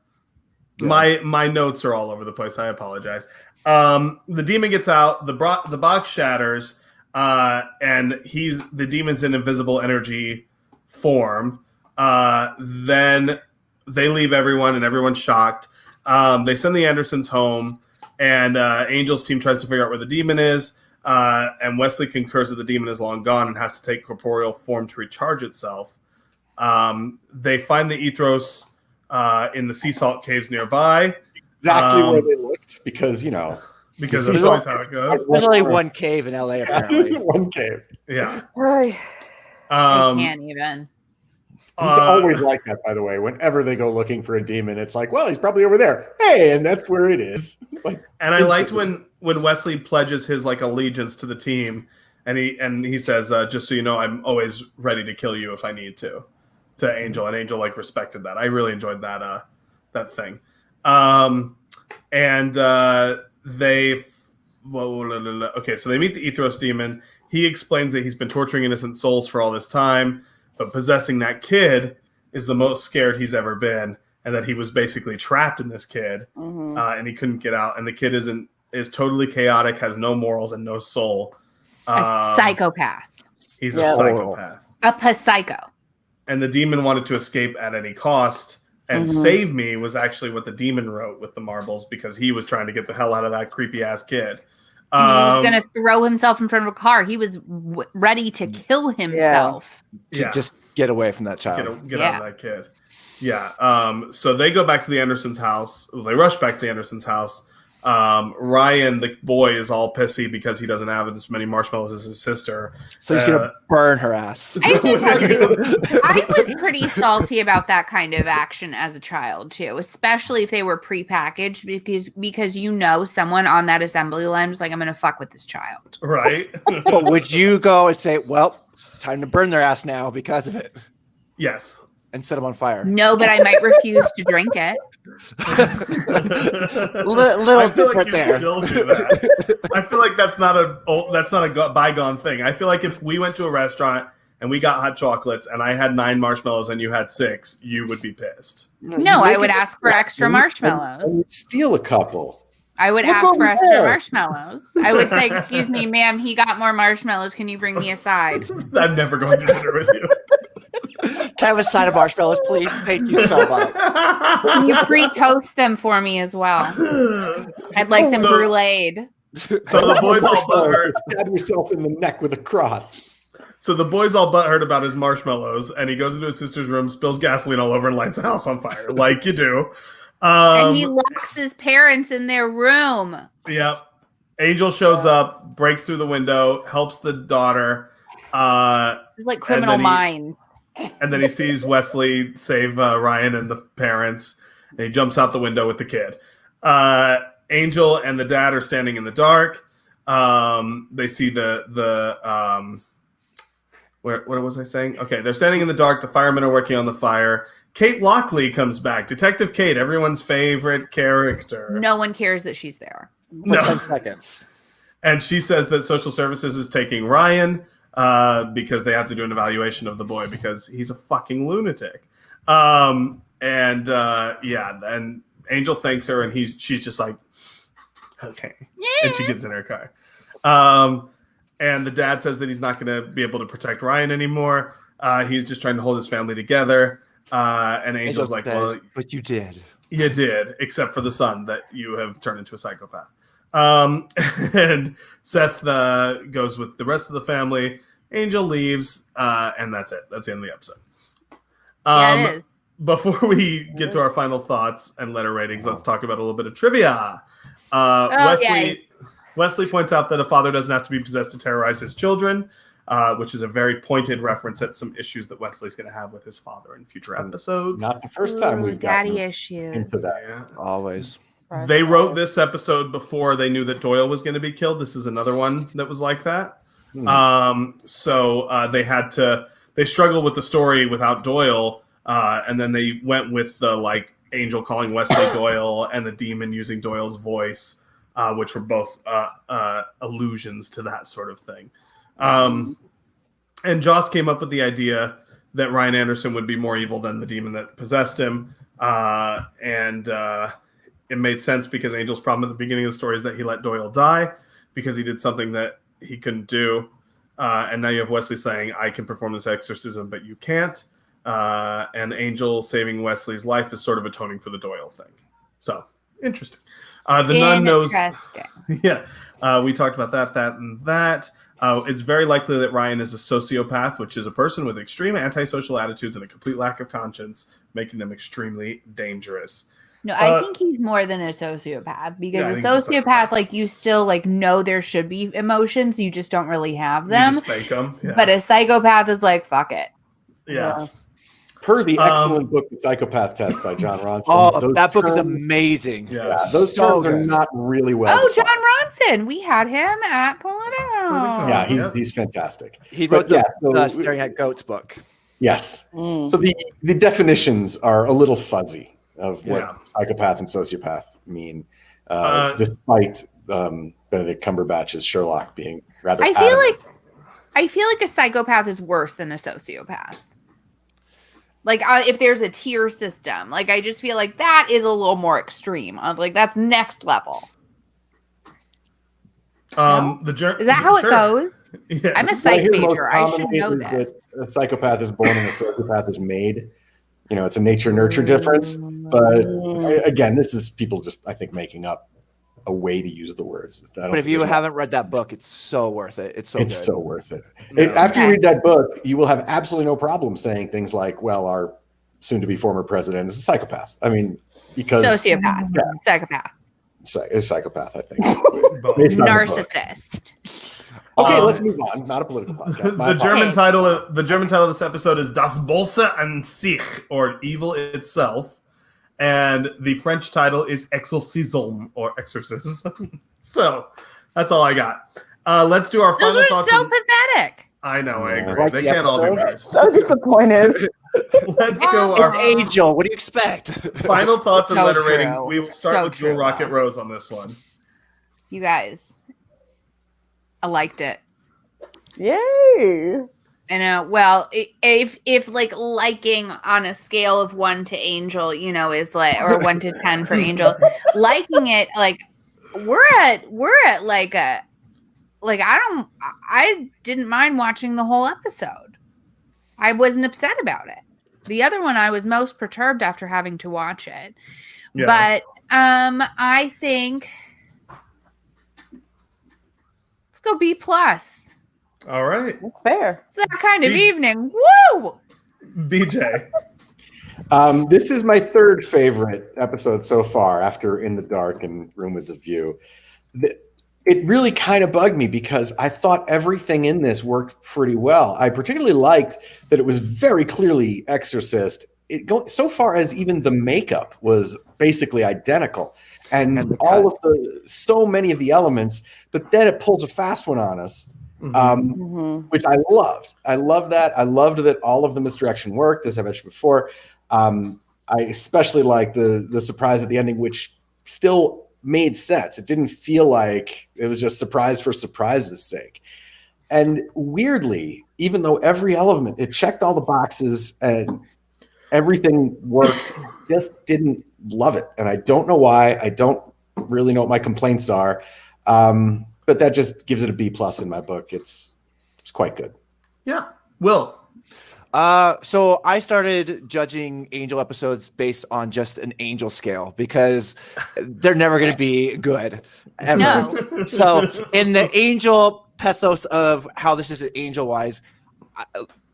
My notes are all over the place. I apologize. The demon gets out. The box shatters, and the demon's in invisible energy form. Then they leave everyone, and everyone's shocked. They send the Andersons home, and Angel's team tries to figure out where the demon is. And Wesley concurs that the demon is long gone and has to take corporeal form to recharge itself. They find the Ethos in the sea salt caves nearby. Exactly where they looked, because that's always how it goes. There's only one cave in LA, apparently. One cave. Yeah. I can't even. It's always like that, by the way. Whenever they go looking for a demon, it's like, well, he's probably over there. Hey, and that's where it is. And I liked when Wesley pledges his allegiance to the team, and he says, "Just so you know, I'm always ready to kill you if I need to Angel." And Angel respected that. I really enjoyed that thing. Okay, so they meet the Ethos demon. He explains that he's been torturing innocent souls for all this time, but possessing that kid is the most scared he's ever been, and that he was basically trapped in this kid, and he couldn't get out. And the kid is totally chaotic, has no morals and no soul. A psychopath. He's a psychopath. A psycho. And the demon wanted to escape at any cost. And Save Me was actually what the demon wrote with the marbles, because he was trying to get the hell out of that creepy ass kid. And he was going to throw himself in front of a car. He was ready to kill himself. To just get away from that child. Get out of that kid. Yeah. So they go back to the Andersons' house. They rush back to the Andersons' house. Ryan, the boy, is all pissy because he doesn't have as many marshmallows as his sister. So he's gonna burn her ass. I have to tell you, I was pretty salty about that kind of action as a child too, especially if they were prepackaged, because you know someone on that assembly line was like, "I'm gonna fuck with this child." Right. But would you go and say, "Well, time to burn their ass now because of it"? Yes. And set them on fire. No, but I might refuse to drink it. Little different like there. Still do that. I feel like that's not a bygone thing. I feel like if we went to a restaurant and we got hot chocolates and I had 9 marshmallows and you had 6, you would be pissed. No, I would ask for extra marshmallows. And steal a couple. I would Look ask for over extra there. marshmallows. I would say, "Excuse me, ma'am, he got more marshmallows. Can you bring me a side?" I'm never going to dinner with you. Can I have a side of marshmallows, please? Thank you so much. Can you pre-toast them for me as well? I'd like them bruleed. So the boys all butthurt. Stab yourself in the neck with a cross. So the boy's all butthurt about his marshmallows, and he goes into his sister's room, spills gasoline all over, and lights the house on fire, like you do. And he locks his parents in their room. Yep. Angel shows up, breaks through the window, helps the daughter. It's like Criminal Minds. And then he sees Wesley save Ryan and the parents, and he jumps out the window with the kid. Angel and the dad are standing in the dark. They see what was I saying? Okay, they're standing in the dark. The firemen are working on the fire. Kate Lockley comes back. Detective Kate, everyone's favorite character. No one cares that she's there. For 10 seconds. And she says that social services is taking Ryan because they have to do an evaluation of the boy because he's a fucking lunatic. And Angel thanks her, and she's just like, okay. And she gets in her car. And the dad says that he's not going to be able to protect Ryan anymore. He's just trying to hold his family together. And Angel's like, well, but you did. You did, except for the son that you have turned into a psychopath. And Seth goes with the rest of the family. Angel leaves, and that's it. That's the end of the episode. It is. Before we get to our final thoughts and letter ratings, let's talk about a little bit of trivia. Wesley points out that a father doesn't have to be possessed to terrorize his children, which is a very pointed reference at some issues that Wesley's going to have with his father in future episodes. Not the first time we've daddy gotten issues into that. Yeah. Always. They wrote this episode before they knew that Doyle was going to be killed. This is another one that was like that. So they struggled with the story without Doyle, and then they went with the Angel calling Wesley Doyle and the demon using Doyle's voice, which were both allusions to that sort of thing. And Joss came up with the idea that Ryan Anderson would be more evil than the demon that possessed him, and it made sense because Angel's problem at the beginning of the story is that he let Doyle die because he did something that he couldn't do. And now you have Wesley saying, I can perform this exorcism, but you can't. And Angel saving Wesley's life is sort of atoning for the Doyle thing. So, interesting. The nun knows. Yeah. We talked about that, and that. It's very likely that Ryan is a sociopath, which is a person with extreme antisocial attitudes and a complete lack of conscience, making them extremely dangerous. No, I think he's more than a sociopath because a sociopath, you still know there should be emotions, you just don't really have them. You just fake them. Yeah. But a psychopath is like, fuck it. Yeah. Per the excellent book, The Psychopath Test by John Ronson. Oh, that book is amazing. Yeah, those terms are not really well. Oh, defined. John Ronson. We had him at Pull It Out. Yeah, he's fantastic. He wrote the Staring at Goats book. Yes. So the definitions are a little fuzzy of what psychopath and sociopath mean, despite Benedict Cumberbatch's Sherlock being rather. I feel like a psychopath is worse than a sociopath. If there's a tier system, I just feel like that is a little more extreme. That's next level. Is that how it goes? Yeah. I'm a psych major. I should know this. A psychopath is born and a sociopath is made. It's a nature-nurture difference. But again, this is people just, I think, making up a way to use the words. But if you haven't read that book, it's so worth it. It's so worth it. After you read that book, you will have absolutely no problem saying things like, well, our soon-to-be former president is a psychopath. I mean, because... Sociopath. Psychopath. a psychopath, I think. Both. Based on the book. Narcissist. Okay, let's move on. Not a political podcast. My The German title of this episode is Das Böse an sich, or Evil Itself, and the French title is Exorcism, or Exorcism. So that's all I got. Let's do our final Those were thoughts. so pathetic. I know, I agree. Like They the can't all be episode. worse. So disappointed. Let's go our Angel, what do you expect? final thoughts and So letter true. rating. We will start So with Jewel true, Rocket though. Rose on this one. You guys, I liked it. Yay. I know. Well, if like liking on a scale of 1 to Angel, is like, or 1 to 10 for Angel, liking it, like we're at like a, like I didn't mind watching the whole episode. I wasn't upset about it. The other one I was most perturbed after having to watch it. Yeah. But I think let's go B+. All right. That's fair. It's that kind of B- evening. Woo! BJ. This is my third favorite episode so far, after In the Dark and Room with the View. It really kind of bugged me because I thought everything in this worked pretty well. I particularly liked that it was very clearly Exorcist. So far as even the makeup was basically identical, and all of so many of the elements. But then it pulls a fast one on us, which I loved. I love that. I loved that all of the misdirection worked, as I mentioned before. I especially like the surprise at the ending, which still made sense. It didn't feel like it was just surprise for surprise's sake. And weirdly, even though every element, it checked all the boxes and everything worked, just didn't love it. And I don't know why. I don't really know what my complaints are. But that just gives it a B+ in my book. It's quite good. Yeah. Will. So I started judging Angel episodes based on just an Angel scale because they're never going to be good ever. No. So in the Angel pathos of how this is Angel wise,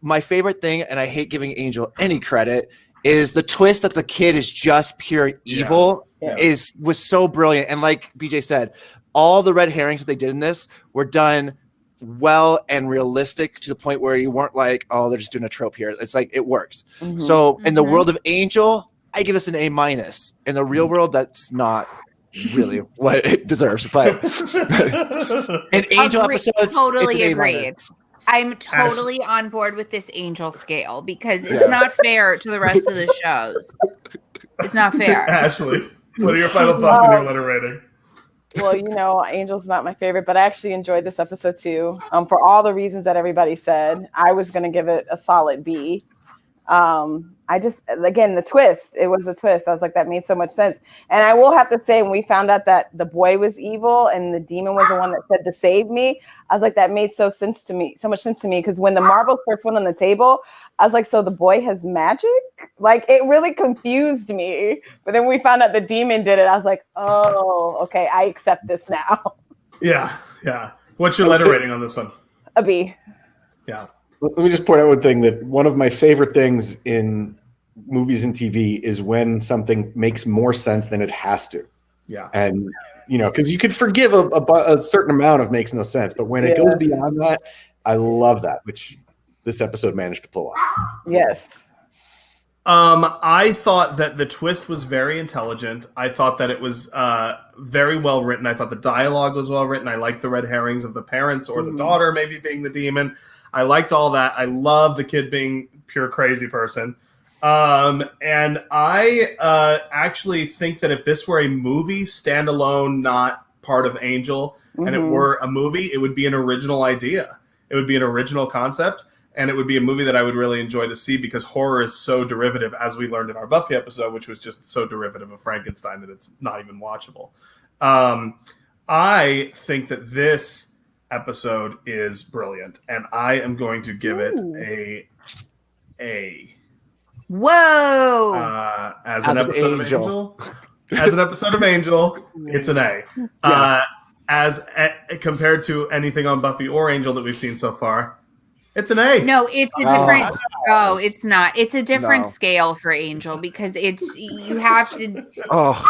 my favorite thing, and I hate giving Angel any credit, is the twist that the kid is just pure evil was so brilliant. And like BJ said, all the red herrings that they did in this were done well and realistic to the point where you weren't like, oh, they're just doing a trope here. It's like it works. So in the world of Angel, I give this an A-. In the real world, that's not really what it deserves. But in Angel episodes, totally it's an agreed. A-. I'm totally on board with this Angel scale because it's not fair to the rest of the shows. It's not fair. Ashley, what are your final thoughts on your letter rating? Well, Angel's not my favorite, but I actually enjoyed this episode too. For all the reasons that everybody said, I was going to give it a solid B. Again, the twist, it was a twist. I was like, that made so much sense. And I will have to say, when we found out that the boy was evil and the demon was the one that said to save me, I was like, that made so much sense to me. Because when the marbles first went on the table, I was like, so the boy has magic? Like, it really confused me. But then we found out the demon did it. I was like, oh, okay, I accept this now. Yeah. What's your letter rating on this one? A B. Yeah. Let me just point out one thing, that one of my favorite things in movies and TV is when something makes more sense than it has to. Yeah. And, because you could forgive a certain amount of makes no sense, but when it goes beyond that, I love that, which this episode managed to pull off. Yes. I thought that the twist was very intelligent. I thought that it was very well written. I thought the dialogue was well written. I liked the red herrings of the parents or the daughter maybe being the demon. I liked all that. I love the kid being pure crazy person. And I actually think that if this were a movie, standalone, not part of Angel, and it were a movie, it would be an original idea. It would be an original concept. And it would be a movie that I would really enjoy to see because horror is so derivative, as we learned in our Buffy episode, which was just so derivative of Frankenstein that it's not even watchable. I think that this episode is brilliant, and I am going to give it a. Whoa! As an episode of Angel. As an episode of Angel, it's an A. Yes. Compared to anything on Buffy or Angel that we've seen so far, it's an A. No, it's a different. Oh, it's not. It's a different scale for Angel because you have to. Oh.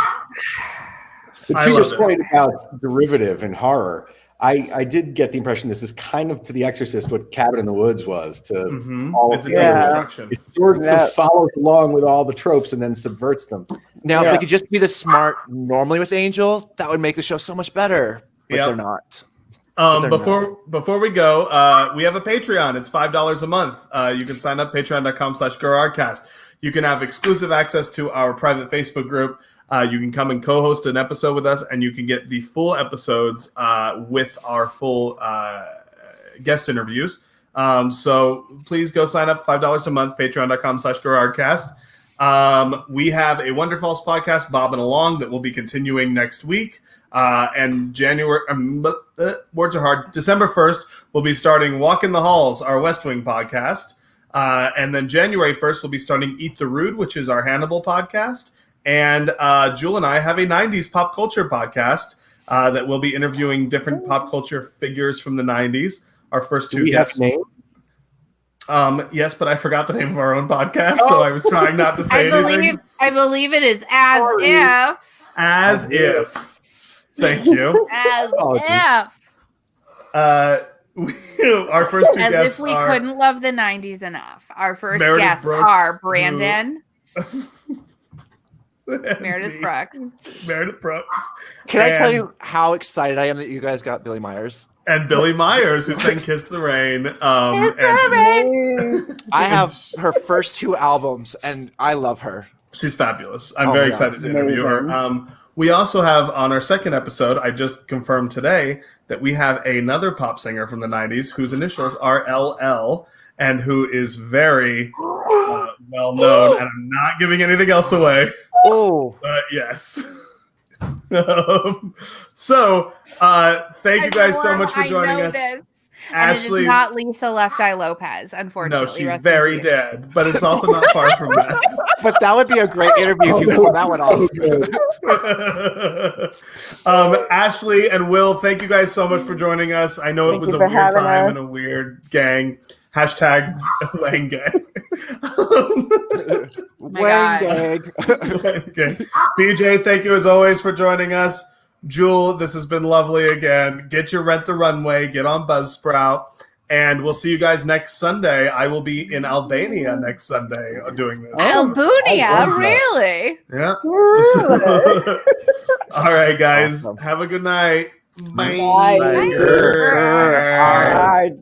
But I to your love it. point about derivative and horror, I did get the impression this is kind of to The Exorcist what Cabin in the Woods was to all It's a of the other. deconstruction. It sort of follows along with all the tropes and then subverts them. Now, if they could just be the smart normally with Angel, that would make the show so much better. But they're not. Before we go, we have a Patreon. It's $5 a month. You can sign up patreon.com/GoRarcast. You can have exclusive access to our private Facebook group. You can come and co-host an episode with us, and you can get the full episodes with our full guest interviews. So please go sign up. $5 a month, patreon.com/GoRarcast. We have a Wonder Falls podcast, Bobbing Along, that will be continuing next week. And January, words are hard. December 1st, we'll be starting Walk in the Halls, our West Wing podcast. And then January 1st, we'll be starting Eat the Rude, which is our Hannibal podcast. And Jewel and I have a 90s pop culture podcast that will be interviewing different pop culture figures from the 90s. Our first two guests. Name? Yes, but I forgot the name of our own podcast, so I was trying not to say anything. I believe it is As If. Thank you. As If. Our first two As guests if we are couldn't love the 90s enough. Our first Meredith guests Brooks, are Brandon. Meredith Brooks. Can I tell you how excited I am that you guys got Billy Myers? And Billy Myers, who sang Kiss the Rain. I have her first two albums, and I love her. She's fabulous. I'm very excited to interview her. We also have on our second episode, I just confirmed today, that we have another pop singer from the 90s whose initials are LL and who is very well known. And I'm not giving anything else away. Oh. Yes. So, thank you guys so much for joining us. Ashley, and it is not Lisa Left Eye Lopez, unfortunately. No, she's very dead, but it's also not far from that. But that would be a great interview if you pulled that one off. Ashley and Will, thank you guys so much for joining us. I know it was a weird time and a weird gang. Hashtag Wang Gang. Wang Gang. BJ, thank you as always for joining us. Jewel, this has been lovely again. Get your Rent the Runway, get on Buzzsprout, and we'll see you guys next Sunday. I will be in Albania next Sunday doing this. Albania, really? Yeah. All right, guys. Awesome. Have a good night. Bye. Bye. Bye.